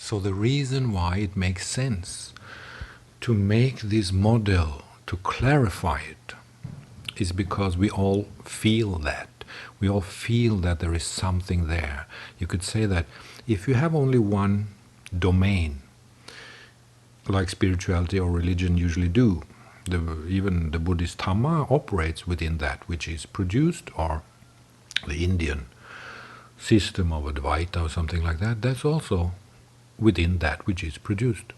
So the reason why it makes sense to make this model, to clarify it, is because we all feel that. We all feel that there is something there. You could say that if you have only one domain, like spirituality or religion usually do, even the Buddhist Dhamma operates within that which is produced, or the Indian system of Advaita or something like that, that's also within that which is produced.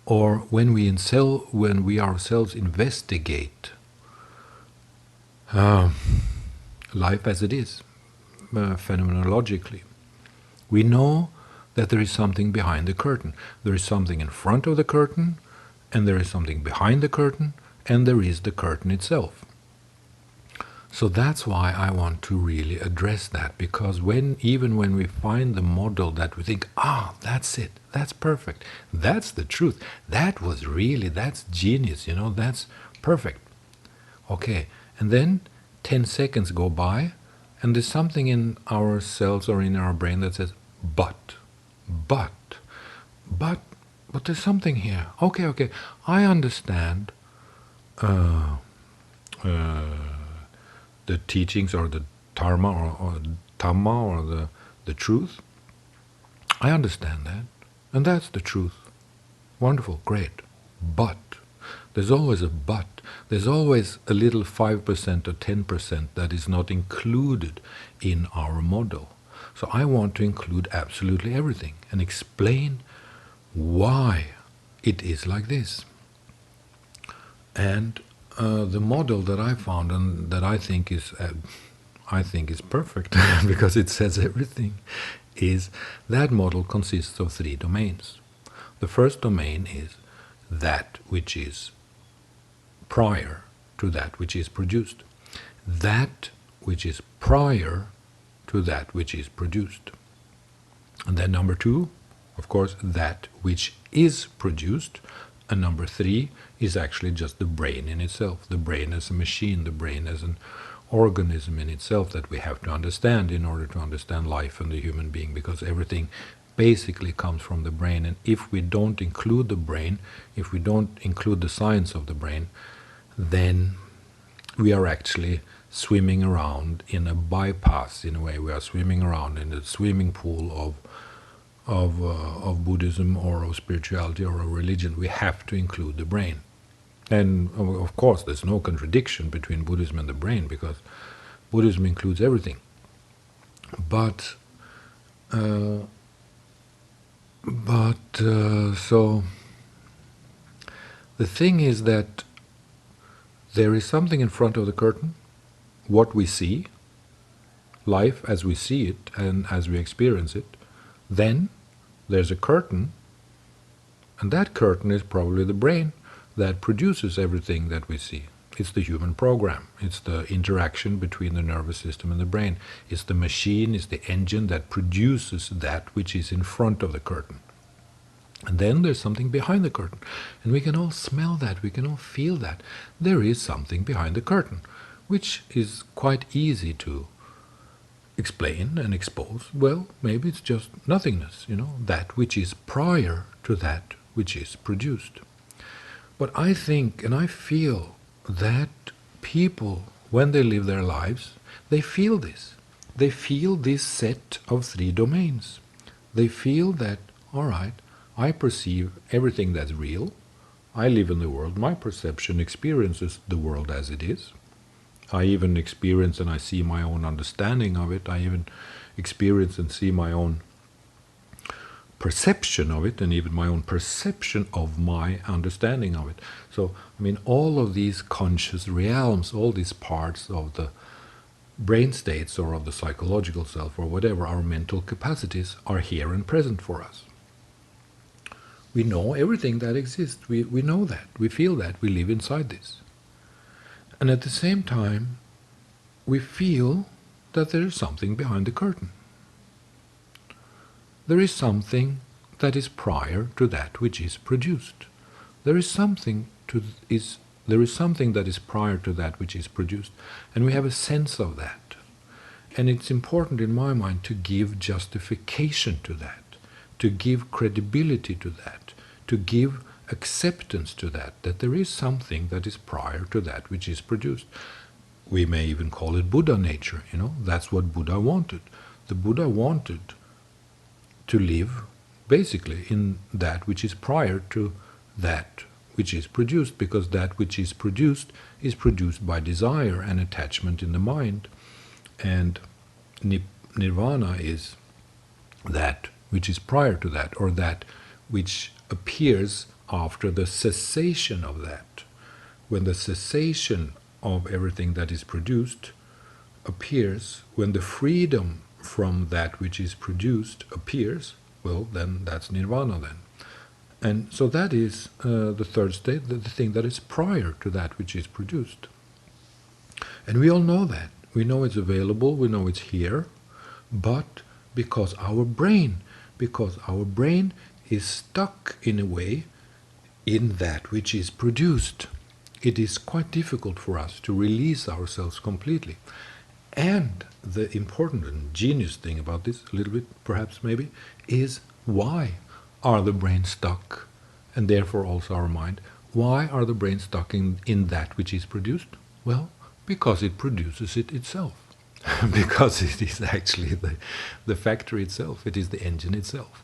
Or when we ourselves investigate life as it is, phenomenologically, we know that there is something behind the curtain. There is something in front of the curtain, and there is something behind the curtain, and there is the curtain itself. So that's why I want to really address that, because even when we find the model that we think, that's it, that's perfect, that's the truth, that's genius, that's perfect. Okay, and then 10 seconds go by, and there's something in ourselves or in our brain that says, but there's something here. Okay, I understand the teachings or the dharma or dhamma or the truth. I understand that, and that's the truth. Wonderful, great. But there's always a but. There's always a little 5% or 10% that is not included in our model. So I want to include absolutely everything and explain why it is like this. And the model that I found and that I think is perfect because it says everything, is that model consists of 3 domains. The first domain is that which is prior to that which is produced. That which is prior to that which is produced. And then number 2, of course, that which is produced. And number 3 is actually just the brain in itself. The brain as a machine, the brain as an organism in itself that we have to understand in order to understand life and the human being, because everything basically comes from the brain. And if we don't include the brain, if we don't include the science of the brain, then we are actually swimming around in a bypass. In a way, we are swimming around in the swimming pool of Buddhism or of spirituality or of religion. We have to include the brain. And of course there's no contradiction between Buddhism and the brain, because Buddhism includes everything. But so the thing is that there is something in front of the curtain, what we see, life as we see it and as we experience it. Then there's a curtain, and that curtain is probably the brain that produces everything that we see. It's the human program. It's the interaction between the nervous system and the brain. It's the machine, it's the engine that produces that which is in front of the curtain. And then there's something behind the curtain. And we can all smell that, we can all feel that. There is something behind the curtain, which is quite easy to explain and expose. Well, maybe it's just nothingness, that which is prior to that which is produced. But I think and I feel that people, when they live their lives, they feel this. They feel this set of 3 domains. They feel that, all right, I perceive everything that's real. I live in the world. My perception experiences the world as it is. I even experience and I see my own understanding of it. I even experience and see my own perception of it, and even my own perception of my understanding of it. So, all of these conscious realms, all these parts of the brain states or of the psychological self or whatever, our mental capacities are here and present for us. We know everything that exists. We know that. We feel that. We live inside this. And at the same time, we feel that there is something behind the curtain. There is something that is prior to that which is produced. There is something that is prior to that which is produced, and we have a sense of that. And it's important in my mind to give justification to that, to give credibility to that, to give acceptance to that, that there is something that is prior to that which is produced. We may even call it Buddha nature, that's what Buddha wanted. The Buddha wanted to live basically in that which is prior to that which is produced, because that which is produced by desire and attachment in the mind, and nirvana is that which is prior to that, or that which appears after the cessation of that. When the cessation of everything that is produced appears, when the freedom from that which is produced appears, well, then that's nirvana then. And so that is the third state, the thing that is prior to that which is produced. And we all know that. We know it's available, we know it's here, but because our brain is stuck in a way in that which is produced, it is quite difficult for us to release ourselves completely. And the important and genius thing about this, a little bit perhaps maybe, is why are the brain stuck, and therefore also our mind, why are the brain stuck in that which is produced? Well, because it produces it itself. Because it is actually the factory itself, it is the engine itself.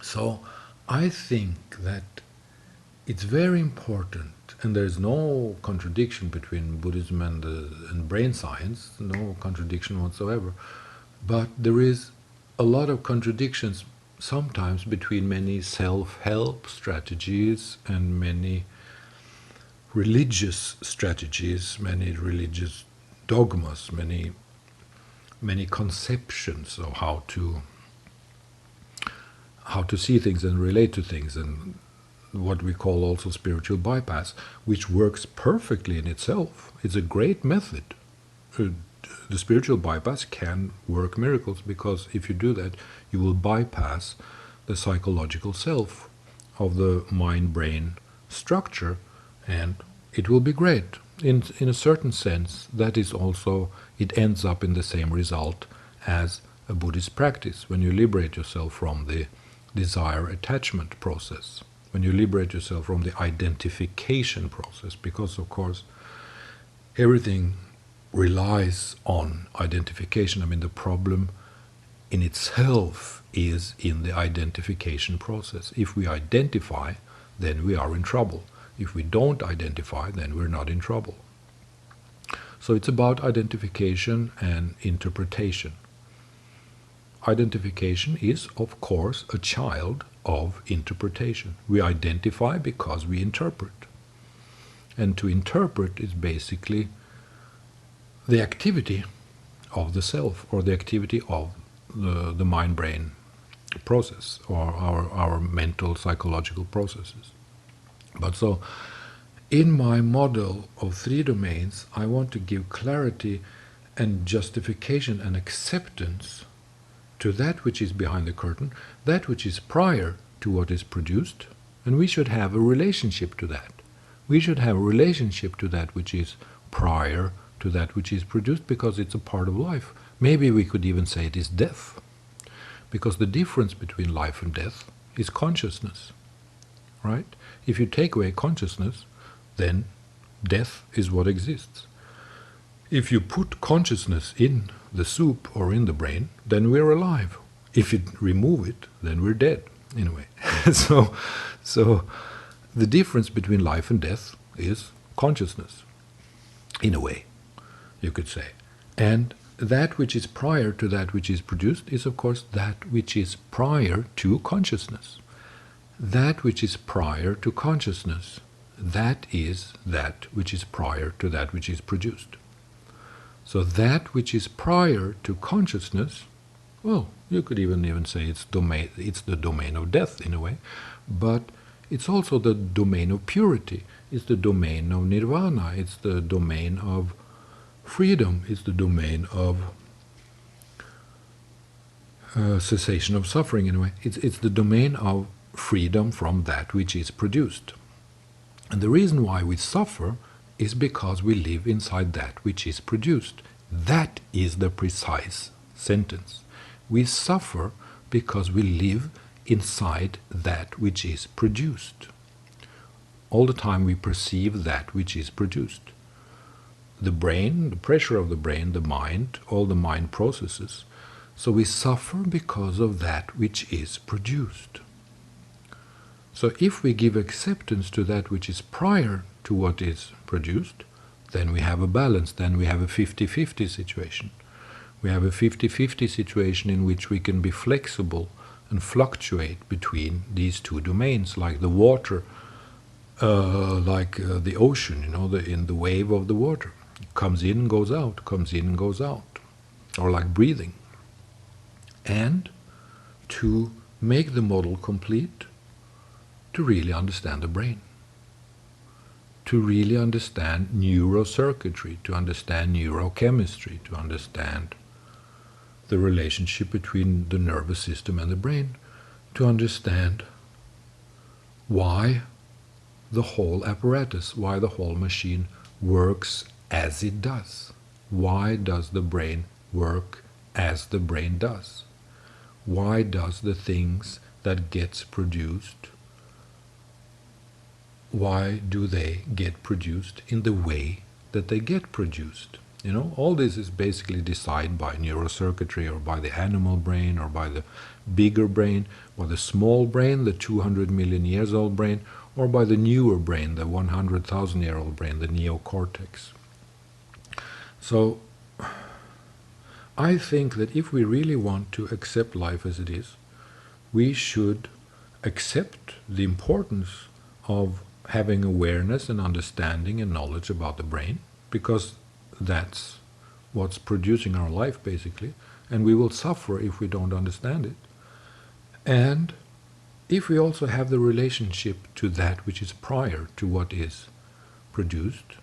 So I think that it's very important, and there's no contradiction between Buddhism and brain science, no contradiction whatsoever, but there is a lot of contradictions sometimes between many self-help strategies and many religious strategies, many religious dogmas, many conceptions of how to see things and relate to things, and what we call also spiritual bypass, which works perfectly in itself. It's a great method. The spiritual bypass can work miracles, because if you do that, you will bypass the psychological self of the mind-brain structure, and it will be great. In a certain sense, that is also, it ends up in the same result as a Buddhist practice, when you liberate yourself from the desire attachment process, when you liberate yourself from the identification process, because of course everything relies on identification. I mean, the problem in itself is in the identification process. If we identify, then we are in trouble. If we don't identify, then we're not in trouble. So it's about identification and interpretation. Identification is, of course, a child of interpretation. We identify because we interpret. And to interpret is basically the activity of the self, or the activity of the mind-brain process, or our mental psychological processes. But so, in my model of three domains, I want to give clarity and justification and acceptance to that which is behind the curtain, that which is prior to what is produced, and we should have a relationship to that. We should have a relationship to that which is prior to that which is produced, because it's a part of life. Maybe we could even say it is death, because the difference between life and death is consciousness, right? If you take away consciousness, then death is what exists. If you put consciousness in the soup or in the brain, then we're alive. If you remove it, then we're dead, in a way. So the difference between life and death is consciousness, in a way, you could say. And that which is prior to that which is produced is, of course, that which is prior to consciousness. That which is prior to consciousness, that is that which is prior to that which is produced. So that which is prior to consciousness, well, you could even say it's the domain of death, in a way, but it's also the domain of purity, it's the domain of nirvana, it's the domain of freedom, it's the domain of cessation of suffering, in a way. It's the domain of freedom from that which is produced. And the reason why we suffer is because we live inside that which is produced. That is the precise sentence. We suffer because we live inside that which is produced. All the time we perceive that which is produced. The brain, the pressure of the brain, the mind, all the mind processes. So we suffer because of that which is produced. So if we give acceptance to that which is prior to what is produced, then we have a balance, then we have a 50-50 situation. We have a 50-50 situation in which we can be flexible and fluctuate between these two domains, like the water, the ocean, in the wave of the water. It comes in and goes out, comes in and goes out, or like breathing. And to make the model complete, to really understand the brain, to really understand neurocircuitry, to understand neurochemistry, to understand the relationship between the nervous system and the brain, to understand why the whole apparatus, why the whole machine works as it does. Why does the brain work as the brain does? Why does the things that gets produced, why do they get produced in the way that they get produced? All this is basically decided by neurocircuitry, or by the animal brain, or by the bigger brain, or the small brain, the 200 million years old brain, or by the newer brain, the 100,000-year-old brain, the neocortex. So I think that if we really want to accept life as it is, we should accept the importance of having awareness and understanding and knowledge about the brain, because that's what's producing our life, basically, and we will suffer if we don't understand it. And if we also have the relationship to that which is prior to what is produced,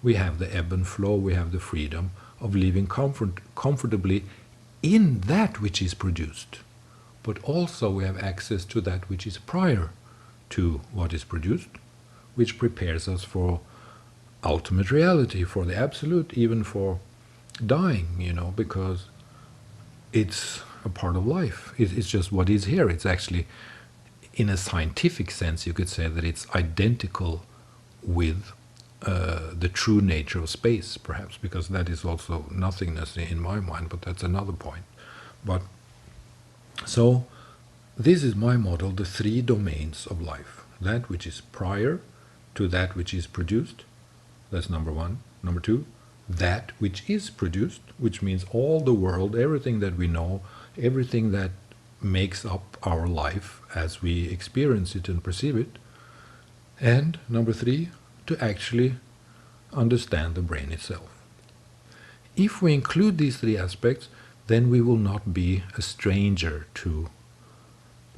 we have the ebb and flow, we have the freedom of living comfortably in that which is produced. But also we have access to that which is prior to what is produced, which prepares us for ultimate reality, for the absolute, even for dying, because it's a part of life. It's just what is here. It's actually, in a scientific sense, you could say that it's identical with the true nature of space, perhaps, because that is also nothingness in my mind, but that's another point. But so this is my model, the three domains of life: that which is prior to that which is produced, that's number one. Number two, that which is produced, which means all the world, everything that we know, everything that makes up our life as we experience it and perceive it. And number three, to actually understand the brain itself. If we include these three aspects, then we will not be a stranger to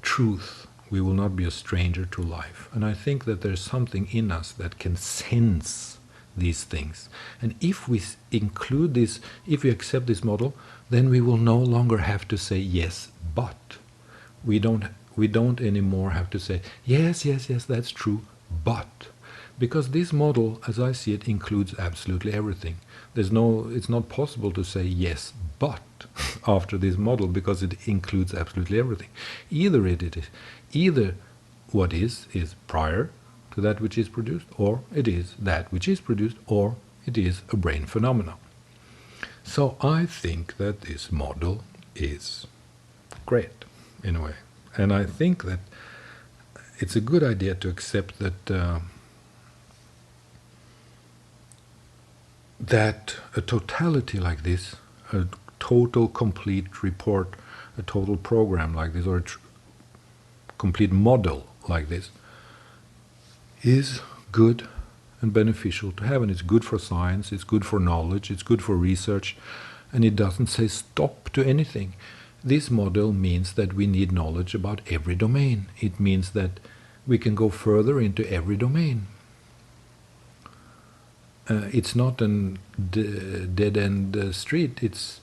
truth. We will not be a stranger to life. And I think that there's something in us that can sense these things. And if we include this, if we accept this model, then we will no longer have to say yes, but. We don't anymore have to say yes, that's true, but. Because this model, as I see it, includes absolutely everything. It's not possible to say yes, but after this model, because it includes absolutely everything. Either what is prior to that which is produced, or it is that which is produced, or it is a brain phenomenon. So I think that this model is great, in a way. And I think that it's a good idea to accept that that a totality like this, a total complete report, a total program like this, or a complete model like this, is good and beneficial to have. And it's good for science, it's good for knowledge, it's good for research, and it doesn't say stop to anything. This model means that we need knowledge about every domain. It means that we can go further into every domain. It's not a dead-end street. It's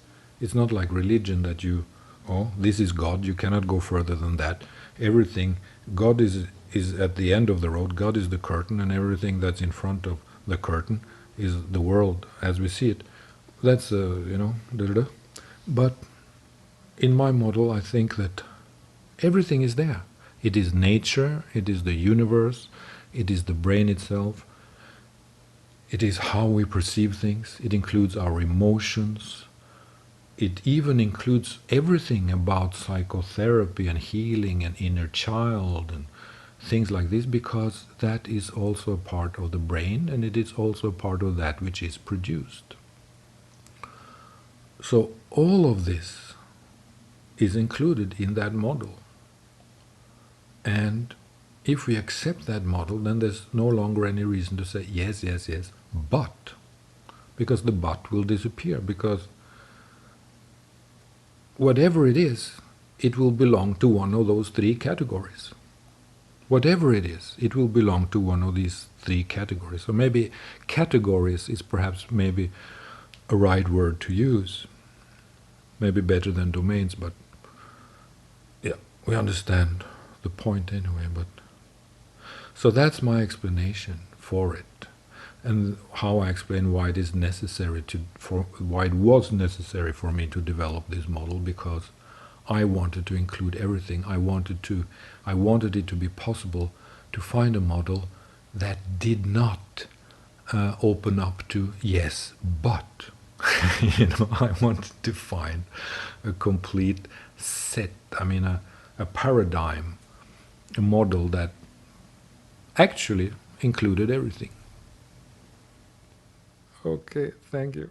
not like religion that this is God, you cannot go further than that. Everything, God is at the end of the road, God is the curtain, and everything that's in front of the curtain is the world as we see it. That's, but in my model, I think that everything is there. It is nature, it is the universe, it is the brain itself, it is how we perceive things, it includes our emotions, it even includes everything about psychotherapy and healing and inner child and things like this, because that is also a part of the brain and it is also a part of that which is produced. So all of this is included in that model. And if we accept that model, then there's no longer any reason to say yes, yes, yes, but, because the but will disappear, because whatever it is, it will belong to one of those three categories. Whatever it is, it will belong to one of these three categories. So maybe categories is perhaps maybe a right word to use. Maybe better than domains, but yeah, we understand the point anyway. But so that's my explanation for it, and how I explain why it is necessary why it was necessary for me to develop this model, because I wanted to include everything. I wanted it to be possible to find a model that did not open up to yes, but. I wanted to find a complete set, a paradigm, a model that actually included everything. Okay, thank you.